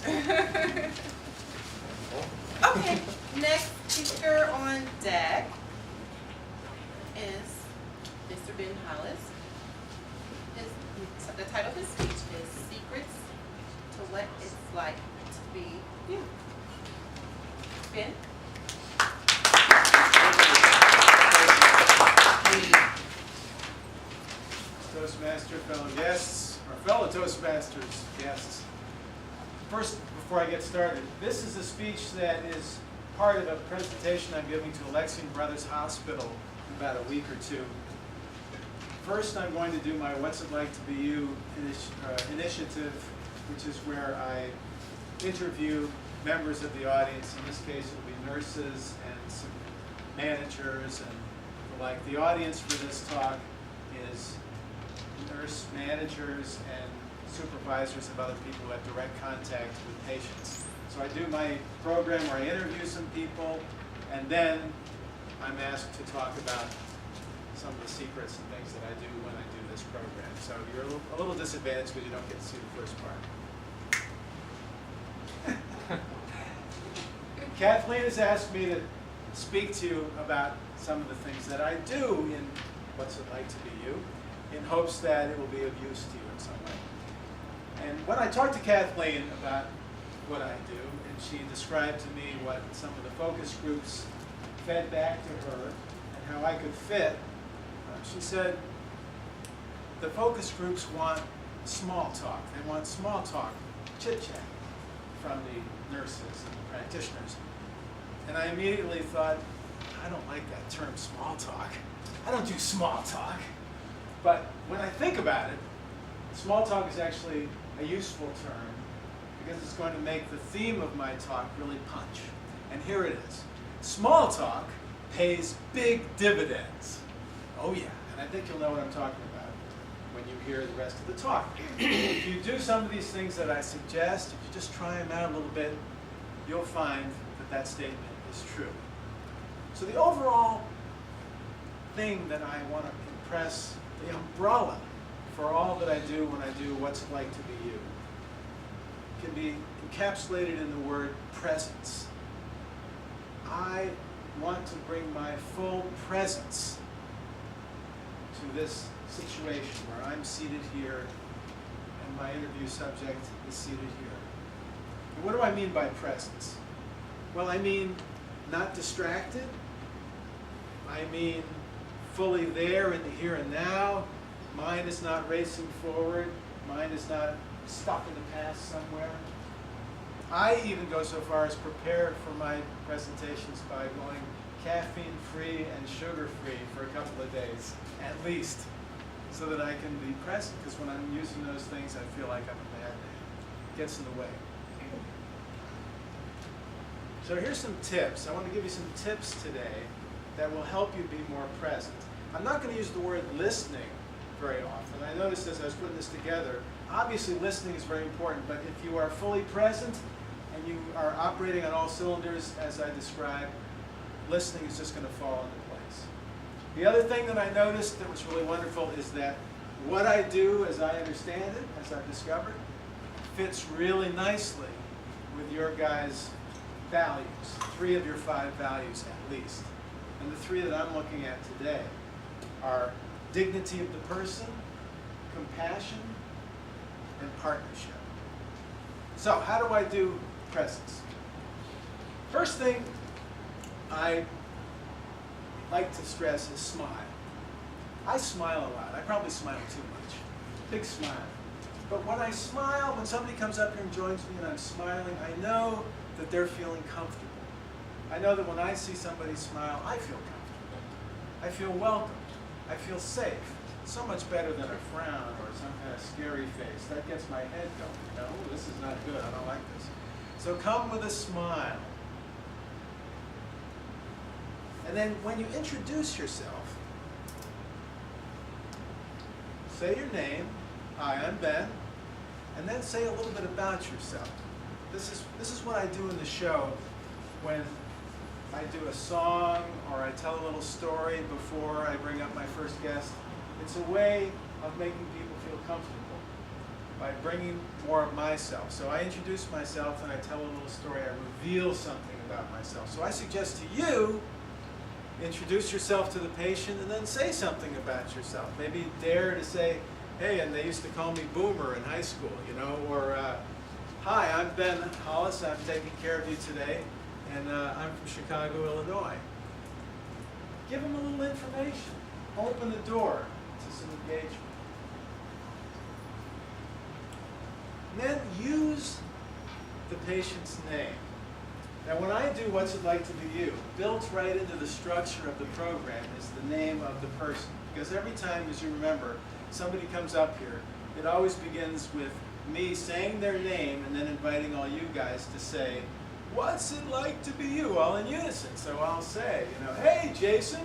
Okay, next speaker on deck is Mr. Ben Hollis. The title of his speech is Secrets to What It's Like to Be You. Ben? Toastmaster, fellow guests, or fellow Toastmasters guests. First, before I get started, this is a speech that is part of a presentation I'm giving to Alexian Brothers Hospital in about a week or two. First, I'm going to do my What's It Like to Be You initiative, which is where I interview members of the audience. In this case, it will be nurses and some managers and the like. The audience for this talk is nurse managers and supervisors of other people who have direct contact with patients. So I do my program where I interview some people, and then I'm asked to talk about some of the secrets and things that I do when I do this program. So you're a little disadvantaged because you don't get to see the first part. Kathleen has asked me to speak to you about some of the things that I do in What's It Like to Be You, in hopes that it will be of use to you in some way. And when I talked to Kathleen about what I do, and she described to me what some of the focus groups fed back to her and how I could fit, she said, the focus groups want small talk. They want small talk, chit-chat from the nurses and the practitioners. And I immediately thought, I don't like that term, small talk. I don't do small talk. But when I think about it, small talk is actually a useful term because it's going to make the theme of my talk really punch. And here it is. Small talk pays big dividends. Oh yeah, and I think you'll know what I'm talking about when you hear the rest of the talk. If you do some of these things that I suggest, if you just try them out a little bit, you'll find that that statement is true. So the overall thing that I want to impress, the umbrella for all that I do when I do What's It Like to Be You, can be encapsulated in the word presence. I want to bring my full presence to this situation where I'm seated here and my interview subject is seated here. And what do I mean by presence? Well, I mean not distracted. I mean fully there in the here and now. Mind is not racing forward. Mind is not stuck in the past somewhere. I even go so far as prepare for my presentations by going caffeine-free and sugar-free for a couple of days, at least, so that I can be present, because when I'm using those things, I feel like I'm a madman. It gets in the way. So here's some tips. I want to give you some tips today that will help you be more present. I'm not going to use the word listening very often. I noticed as I was putting this together, obviously listening is very important, but if you are fully present and you are operating on all cylinders as I described, listening is just going to fall into place. The other thing that I noticed that was really wonderful is that what I do, as I understand it, as I've discovered, fits really nicely with your guys' values, 3 of your 5 values at least. And the 3 that I'm looking at today are dignity of the person, compassion, and partnership. So how do I do presence? First thing I like to stress is smile. I smile a lot. I probably smile too much. Big smile. But when I smile, when somebody comes up here and joins me and I'm smiling, I know that they're feeling comfortable. I know that when I see somebody smile, I feel comfortable. I feel welcome. I feel safe. So much better than a frown or some kind of scary face. That gets my head going. You know, this is not good. I don't like this. So come with a smile. And then when you introduce yourself, say your name. Hi, I'm Ben. And then say a little bit about yourself. This is what I do in the show when I do a song or I tell a little story before I bring up my first guest. It's a way of making people feel comfortable. by bringing more of myself. So I introduce myself and I tell a little story. I reveal something about myself. So I suggest to you, introduce yourself to the patient and then say something about yourself. Maybe dare to say, hey, and they used to call me Boomer in high school, you know, or hi, I'm Ben Hollis, I'm taking care of you today, and I'm from Chicago, Illinois. Give them a little information. Open the door to some engagement. And then use the patient's name. Now when I do What's It Like to Be You, built right into the structure of the program is the name of the person. Because every time, as you remember, somebody comes up here, it always begins with me saying their name and then inviting all you guys to say, what's it like to be you, all in unison. So I'll say, you know, hey Jason,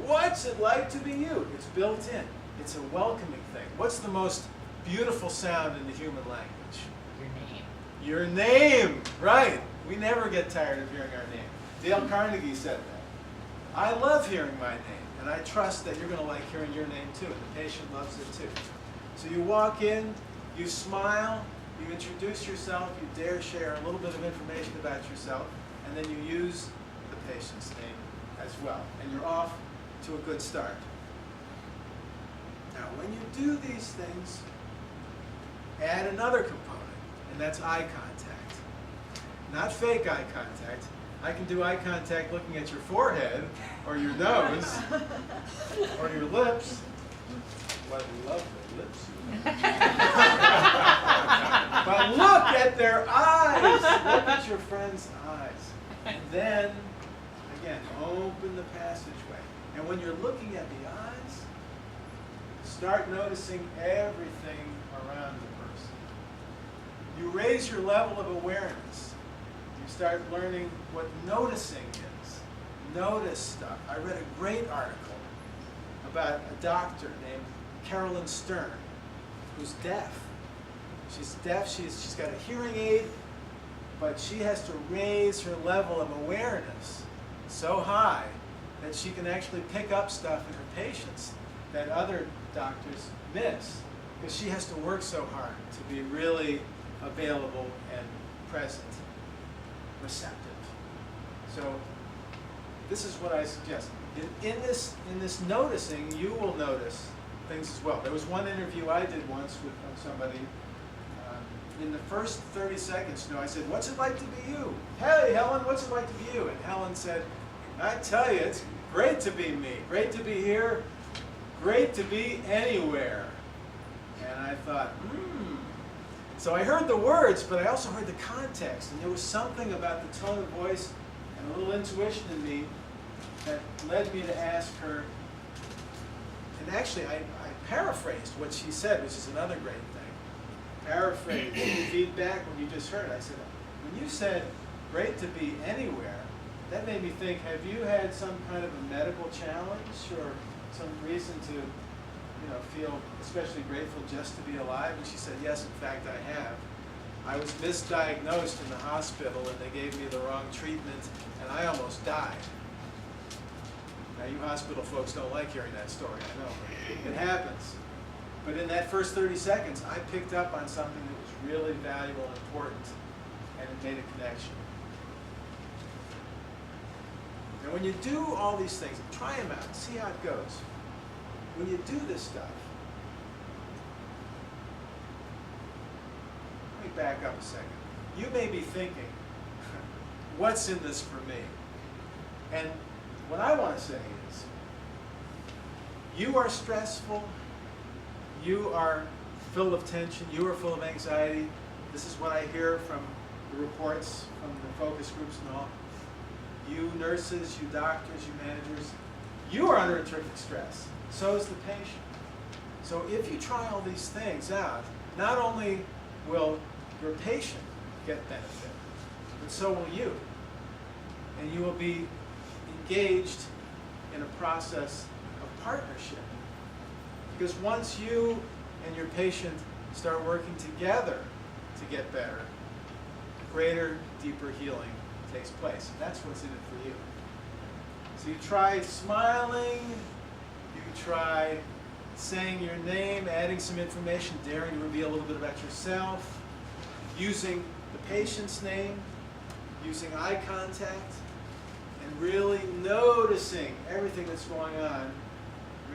what's it like to be you? It's built in. It's a welcoming thing. What's the most beautiful sound in the human language? Your name. Your name, right. We never get tired of hearing our name. Dale Carnegie said that. I love hearing my name, and I trust that you're going to like hearing your name too, and the patient loves it too. So you walk in, you smile, you introduce yourself, you dare share a little bit of information about yourself, and then you use the patient's name as well, and you're off to a good start. Now, when you do these things, add another component, and that's eye contact. Not fake eye contact. I can do eye contact looking at your forehead, or your nose, or your lips. What lovely lips you have. But look at their eyes. Look at your friend's eyes. And then, again, open the passageway. And when you're looking at the eyes, start noticing everything around the person. You raise your level of awareness. You start learning what noticing is. Notice stuff. I read a great article about a doctor named Carolyn Stern, who's deaf. She's deaf, she's got a hearing aid, but she has to raise her level of awareness so high that she can actually pick up stuff in her patients that other doctors miss, because she has to work so hard to be really available and present, receptive. So this is what I suggest. In this noticing, you will notice things as well. There was one interview I did once with somebody. In the first 30 seconds, I said, what's it like to be you? Hey, Helen, what's it like to be you? And Helen said, I tell you, it's great to be me. Great to be here. Great to be anywhere. And I thought, So I heard the words, but I also heard the context. And there was something about the tone of voice and a little intuition in me that led me to ask her. And actually, I paraphrased what she said, which is another great thing. Paraphrase, feedback when you just heard it. I said, when you said, great to be anywhere, that made me think, have you had some kind of a medical challenge or some reason to feel especially grateful just to be alive? And she said, yes, in fact, I have. I was misdiagnosed in the hospital and they gave me the wrong treatment and I almost died. Now, you hospital folks don't like hearing that story, I know, but it happens. But in that first 30 seconds, I picked up on something that was really valuable and important, and it made a connection. And when you do all these things, try them out, see how it goes. When you do this stuff, let me back up a second. You may be thinking, what's in this for me? And what I want to say is, you are stressful, you are full of tension, you are full of anxiety. This is what I hear from the reports from the focus groups and all. You nurses, you doctors, you managers, you are under terrific stress. So is the patient. So if you try all these things out, not only will your patient get benefit, but so will you. And you will be engaged in a process of partnership. Because once you and your patient start working together to get better, greater, deeper healing takes place. And that's what's in it for you. So you try smiling, you try saying your name, adding some information, daring to reveal a little bit about yourself, using the patient's name, using eye contact, and really noticing everything that's going on,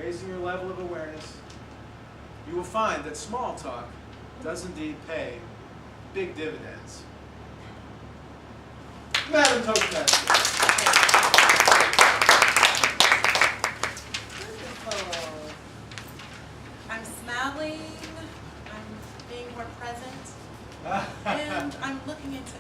raising your level of awareness. You will find that small talk does indeed pay big dividends. Madam Toastmaster. Wonderful. I'm smiling, I'm being more present, and I'm looking into